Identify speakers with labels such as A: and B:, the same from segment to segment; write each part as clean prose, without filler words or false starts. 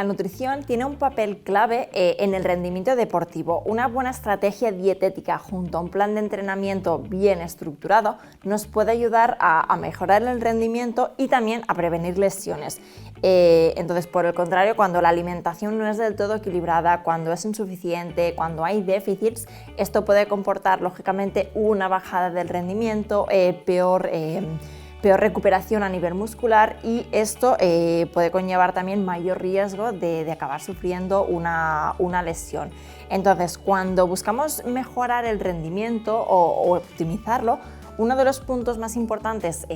A: La nutrición tiene un papel clave en el rendimiento deportivo. Una buena estrategia dietética junto a un plan de entrenamiento bien estructurado nos puede ayudar a mejorar el rendimiento y también a prevenir lesiones. Entonces, por el contrario, cuando la alimentación no es del todo equilibrada, cuando es insuficiente, cuando hay déficits, esto puede comportar lógicamente una bajada del rendimiento, peor recuperación a nivel muscular, y esto puede conllevar también mayor riesgo de acabar sufriendo una lesión. Entonces, cuando buscamos mejorar el rendimiento o optimizarlo, uno de los puntos más importantes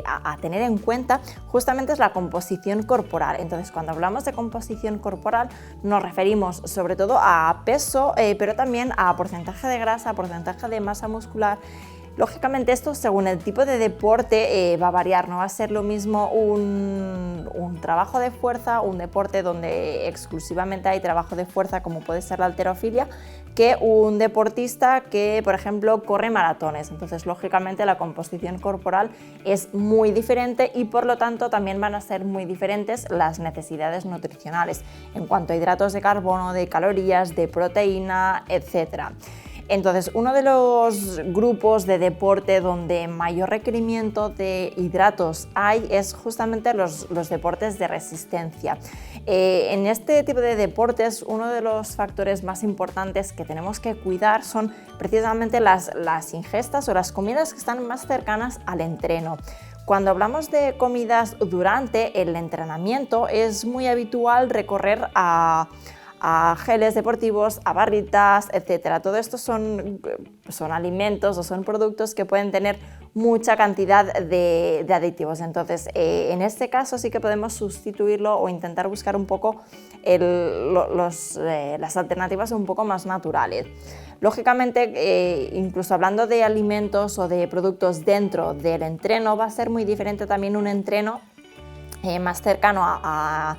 A: a tener en cuenta justamente es la composición corporal. Entonces, cuando hablamos de composición corporal nos referimos sobre todo a peso, pero también a porcentaje de grasa, porcentaje de masa muscular. Lógicamente esto según el tipo de deporte va a variar, no va a ser lo mismo un trabajo de fuerza, un deporte donde exclusivamente hay trabajo de fuerza como puede ser la halterofilia, que un deportista que por ejemplo corre maratones. Entonces lógicamente la composición corporal es muy diferente y por lo tanto también van a ser muy diferentes las necesidades nutricionales en cuanto a hidratos de carbono, de calorías, de proteína, etc. Entonces, uno de los grupos de deporte donde mayor requerimiento de hidratos hay es justamente los deportes de resistencia. En este tipo de deportes, uno de los factores más importantes que tenemos que cuidar son precisamente las ingestas o las comidas que están más cercanas al entreno. Cuando hablamos de comidas durante el entrenamiento, es muy habitual recurrir a geles deportivos, a barritas, etc. Todo esto son alimentos o son productos que pueden tener mucha cantidad de aditivos. Entonces, en este caso sí que podemos sustituirlo o intentar buscar un poco las alternativas un poco más naturales. Lógicamente, incluso hablando de alimentos o de productos dentro del entreno, va a ser muy diferente también un entreno más cercano a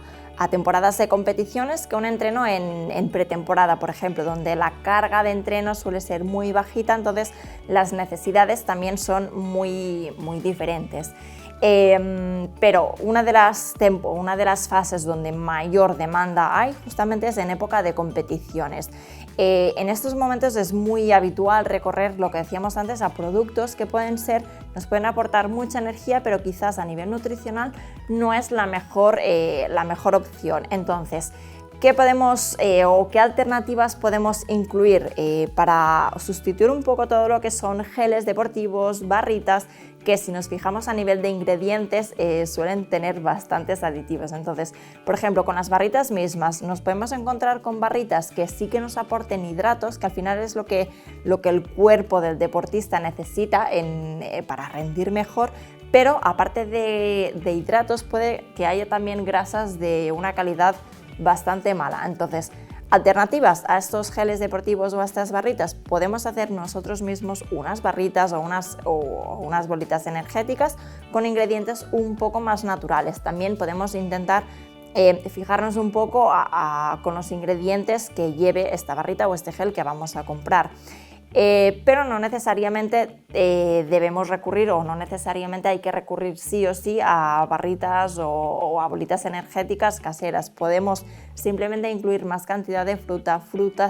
A: temporadas de competiciones que un entreno en pretemporada, por ejemplo, donde la carga de entreno suele ser muy bajita, entonces las necesidades también son muy diferentes. Pero una de las fases donde mayor demanda hay justamente es en época de competiciones. En estos momentos es muy habitual recorrer, lo que decíamos antes, a productos que nos pueden aportar mucha energía, pero quizás a nivel nutricional no es la mejor opción. Entonces, ¿qué podemos o qué alternativas podemos incluir para sustituir un poco todo lo que son geles deportivos, barritas, que si nos fijamos a nivel de ingredientes suelen tener bastantes aditivos? Entonces, por ejemplo, con las barritas mismas nos podemos encontrar con barritas que sí que nos aporten hidratos, que al final es lo que el cuerpo del deportista necesita para rendir mejor, pero aparte de hidratos puede que haya también grasas de una calidad bastante mala. Entonces, alternativas a estos geles deportivos o a estas barritas, podemos hacer nosotros mismos unas barritas o unas bolitas energéticas con ingredientes un poco más naturales. También podemos intentar fijarnos un poco con los ingredientes que lleve esta barrita o este gel que vamos a comprar. Pero no necesariamente debemos recurrir, o no necesariamente hay que recurrir sí o sí a barritas o a bolitas energéticas caseras. Podemos simplemente incluir más cantidad de fruta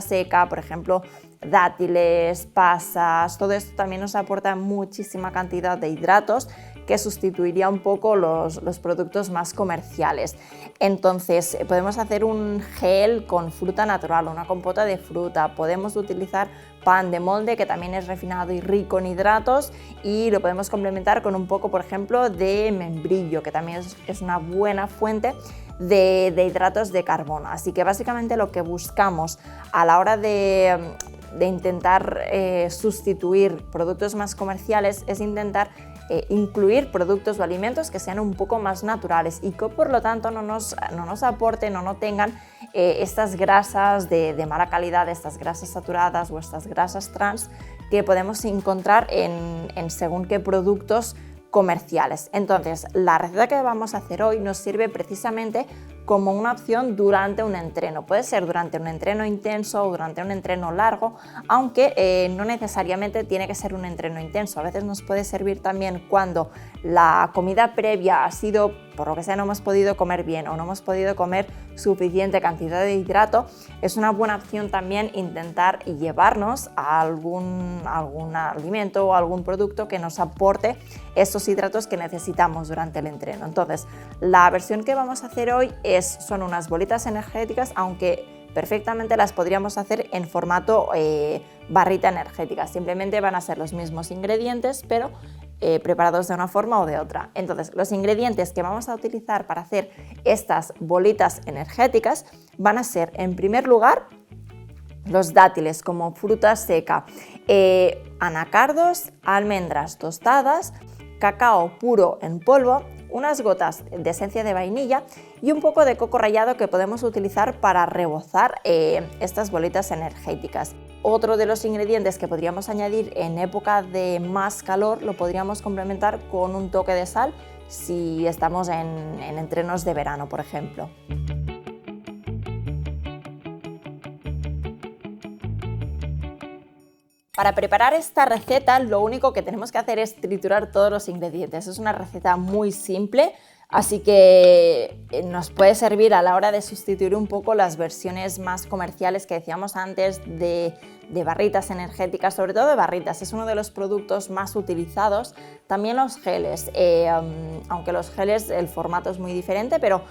A: seca, por ejemplo dátiles, pasas. Todo esto también nos aporta muchísima cantidad de hidratos que sustituiría un poco los productos más comerciales. Entonces podemos hacer un gel con fruta natural, una compota de fruta, podemos utilizar pan de molde que también es refinado y rico en hidratos, y lo podemos complementar con un poco, por ejemplo, de membrillo, que también es una buena fuente de hidratos de carbono. Así que básicamente lo que buscamos a la hora de intentar sustituir productos más comerciales es intentar incluir productos o alimentos que sean un poco más naturales y que por lo tanto no nos aporten o no tengan estas grasas de mala calidad, estas grasas saturadas o estas grasas trans que podemos encontrar en según qué productos comerciales. Entonces, la receta que vamos a hacer hoy nos sirve precisamente como una opción durante un entreno. Puede ser durante un entreno intenso o durante un entreno largo, aunque no necesariamente tiene que ser un entreno intenso. A veces nos puede servir también cuando la comida previa ha sido, por lo que sea, no hemos podido comer bien o no hemos podido comer suficiente cantidad de hidrato. Es una buena opción también intentar llevarnos a algún alimento o algún producto que nos aporte esos hidratos que necesitamos durante el entreno. Entonces, la versión que vamos a hacer hoy son unas bolitas energéticas, aunque perfectamente las podríamos hacer en formato barrita energética. Simplemente van a ser los mismos ingredientes, pero preparados de una forma o de otra. Entonces, los ingredientes que vamos a utilizar para hacer estas bolitas energéticas van a ser, en primer lugar, los dátiles como fruta seca, anacardos, almendras tostadas, cacao puro en polvo, unas gotas de esencia de vainilla y un poco de coco rallado que podemos utilizar para rebozar estas bolitas energéticas. Otro de los ingredientes que podríamos añadir en época de más calor lo podríamos complementar con un toque de sal si estamos en entrenos de verano, por ejemplo. Para preparar esta receta lo único que tenemos que hacer es triturar todos los ingredientes. Es una receta muy simple, así que nos puede servir a la hora de sustituir un poco las versiones más comerciales que decíamos antes de barritas energéticas, sobre todo de barritas. Es uno de los productos más utilizados. También los geles, aunque los geles el formato es muy diferente, pero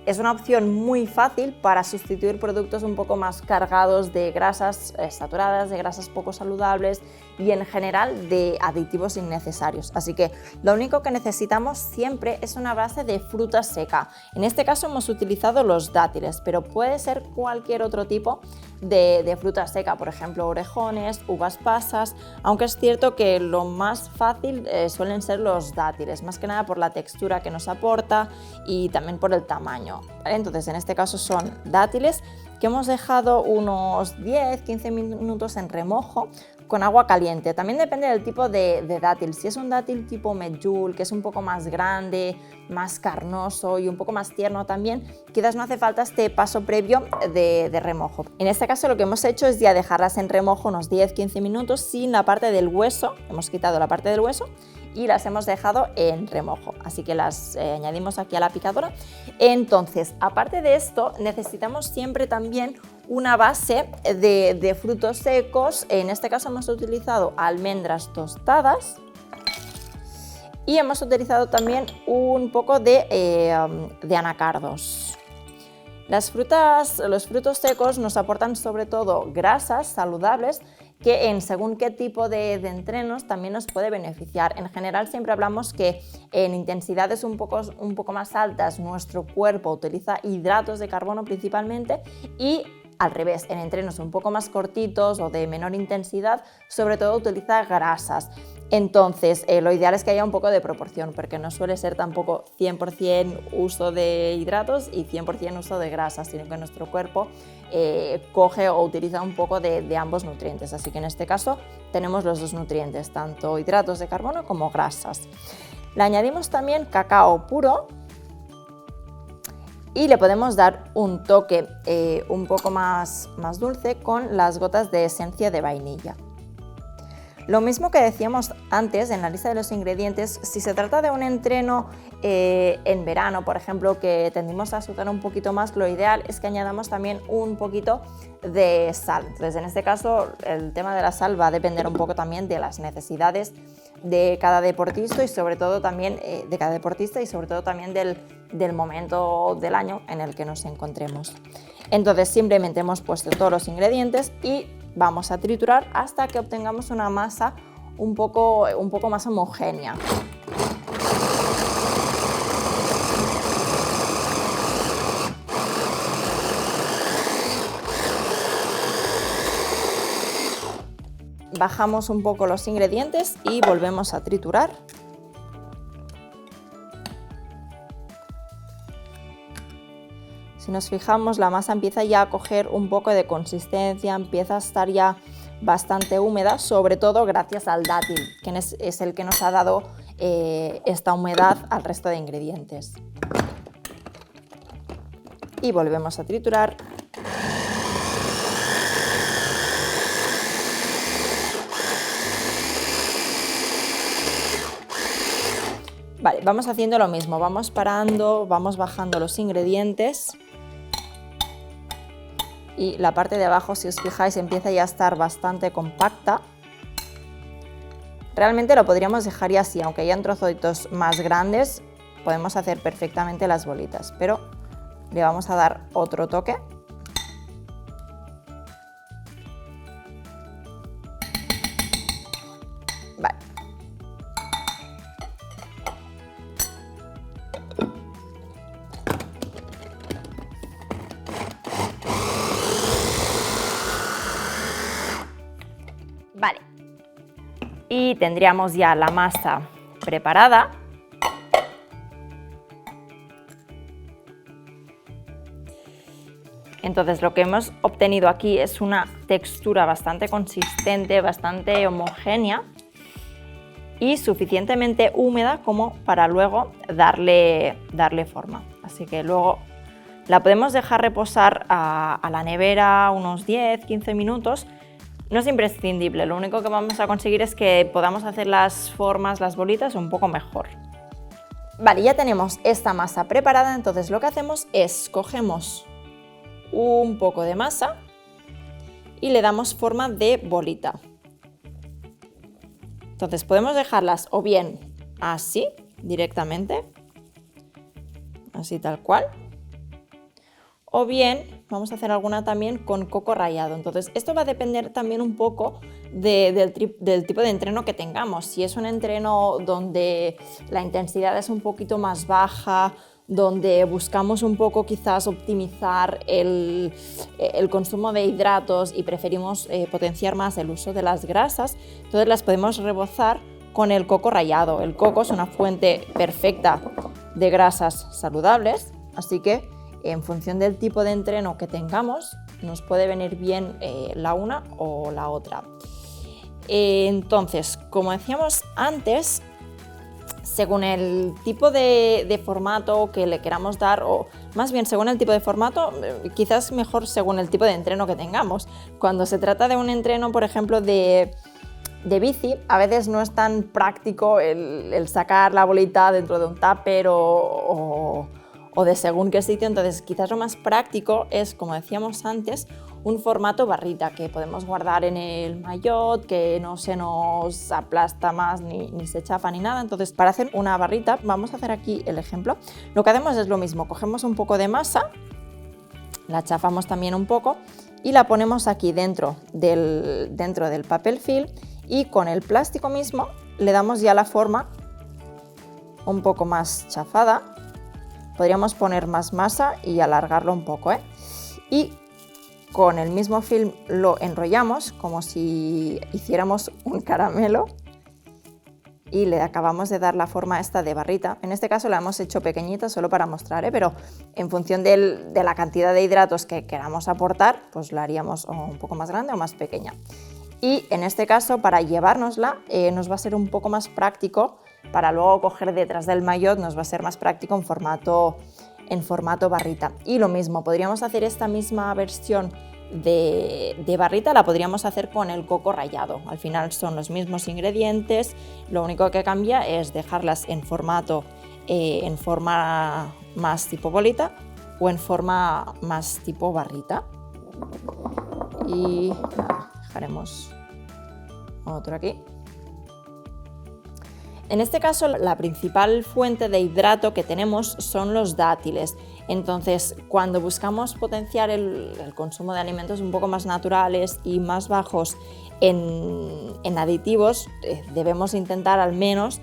A: es una opción muy fácil para sustituir productos un poco más cargados de grasas saturadas, de grasas poco saludables y en general de aditivos innecesarios. Así que lo único que necesitamos siempre es una base de fruta seca. En este caso hemos utilizado los dátiles, pero puede ser cualquier otro tipo de fruta seca, por ejemplo orejones, uvas pasas, aunque es cierto que lo más fácil suelen ser los dátiles, más que nada por la textura que nos aporta y también por el tamaño. Entonces en este caso son dátiles que hemos dejado unos 10-15 minutos en remojo con agua caliente. También depende del tipo de dátil. Si es un dátil tipo medjool, que es un poco más grande, más carnoso y un poco más tierno también, quizás no hace falta este paso previo de remojo. En este caso lo que hemos hecho es ya dejarlas en remojo unos 10-15 minutos sin la parte del hueso. Hemos quitado la parte del hueso y las hemos dejado en remojo, así que las añadimos aquí a la picadora. Entonces, aparte de esto, necesitamos siempre también una base de frutos secos. En este caso hemos utilizado almendras tostadas y hemos utilizado también un poco de anacardos. Los frutos secos nos aportan sobre todo grasas saludables que en según qué tipo de entrenos también nos puede beneficiar. En general siempre hablamos que en intensidades un poco más altas nuestro cuerpo utiliza hidratos de carbono principalmente y al revés, en entrenos un poco más cortitos o de menor intensidad, sobre todo utiliza grasas. Entonces, lo ideal es que haya un poco de proporción, porque no suele ser tampoco 100% uso de hidratos y 100% uso de grasas, sino que nuestro cuerpo coge o utiliza un poco de ambos nutrientes. Así que en este caso tenemos los dos nutrientes, tanto hidratos de carbono como grasas. Le añadimos también cacao puro y le podemos dar un toque un poco más dulce con las gotas de esencia de vainilla. Lo mismo que decíamos antes en la lista de los ingredientes, si se trata de un entreno en verano, por ejemplo, que tendimos a sudar un poquito más, lo ideal es que añadamos también un poquito de sal. Entonces, en este caso, el tema de la sal va a depender un poco también de las necesidades de cada deportista y sobre todo también del momento del año en el que nos encontremos. Entonces simplemente hemos puesto todos los ingredientes y vamos a triturar hasta que obtengamos una masa un poco más homogénea. Bajamos un poco los ingredientes y volvemos a triturar. Si nos fijamos, la masa empieza ya a coger un poco de consistencia, empieza a estar ya bastante húmeda, sobre todo gracias al dátil, que es el que nos ha dado esta humedad al resto de ingredientes. y volvemos a triturar. Vale, vamos haciendo lo mismo, vamos parando, vamos bajando los ingredientes y la parte de abajo, si os fijáis, empieza ya a estar bastante compacta. Realmente lo podríamos dejar ya así, aunque hayan trocitos más grandes, podemos hacer perfectamente las bolitas, pero le vamos a dar otro toque. Vale. Vale. Y tendríamos ya la masa preparada. Entonces lo que hemos obtenido aquí es una textura bastante consistente, bastante homogénea y suficientemente húmeda como para luego darle forma. Así que luego la podemos dejar reposar a la nevera unos 10-15 minutos. No es imprescindible, lo único que vamos a conseguir es que podamos hacer las formas, las bolitas un poco mejor. Vale, ya tenemos esta masa preparada, entonces lo que hacemos es cogemos un poco de masa y le damos forma de bolita. Entonces podemos dejarlas o bien así directamente, así tal cual, o bien vamos a hacer alguna también con coco rallado. Entonces esto va a depender también un poco del tipo de entreno que tengamos. Si es un entreno donde la intensidad es un poquito más baja, donde buscamos un poco quizás optimizar el consumo de hidratos y preferimos potenciar más el uso de las grasas, entonces las podemos rebozar con el coco rallado. El coco es una fuente perfecta de grasas saludables, así que en función del tipo de entreno que tengamos, nos puede venir bien la una o la otra. Entonces, como decíamos antes, según el tipo de formato que le queramos dar, o más bien según el tipo de formato, quizás mejor según el tipo de entreno que tengamos. Cuando se trata de un entreno, por ejemplo, de bici, a veces no es tan práctico el sacar la bolita dentro de un tupper o de según qué sitio, entonces quizás lo más práctico es, como decíamos antes, un formato barrita que podemos guardar en el maillot, que no se nos aplasta más ni se chafa ni nada. Entonces, para hacer una barrita, vamos a hacer aquí el ejemplo. Lo que hacemos es lo mismo, cogemos un poco de masa, la chafamos también un poco y la ponemos aquí dentro del papel film y con el plástico mismo le damos ya la forma un poco más chafada. Podríamos poner más masa y alargarlo un poco, y con el mismo film lo enrollamos como si hiciéramos un caramelo y le acabamos de dar la forma esta de barrita. En este caso la hemos hecho pequeñita solo para mostrar, pero en función de la cantidad de hidratos que queramos aportar, pues la haríamos o un poco más grande o más pequeña. Y en este caso, para llevárnosla, nos va a ser un poco más práctico. Para luego coger detrás del maillot nos va a ser más práctico en formato barrita. Y lo mismo, podríamos hacer esta misma versión de barrita, la podríamos hacer con el coco rallado. Al final son los mismos ingredientes, lo único que cambia es dejarlas en forma más tipo bolita o en forma más tipo barrita. Y dejaremos otro aquí. En este caso, la principal fuente de hidrato que tenemos son los dátiles. Entonces, cuando buscamos potenciar el consumo de alimentos un poco más naturales y más bajos en aditivos, debemos intentar al menos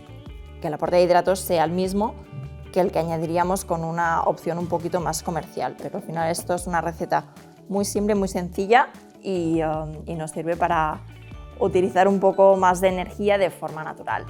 A: que el aporte de hidratos sea el mismo que el que añadiríamos con una opción un poquito más comercial. Pero al final esto es una receta muy simple, muy sencilla y nos sirve para utilizar un poco más de energía de forma natural.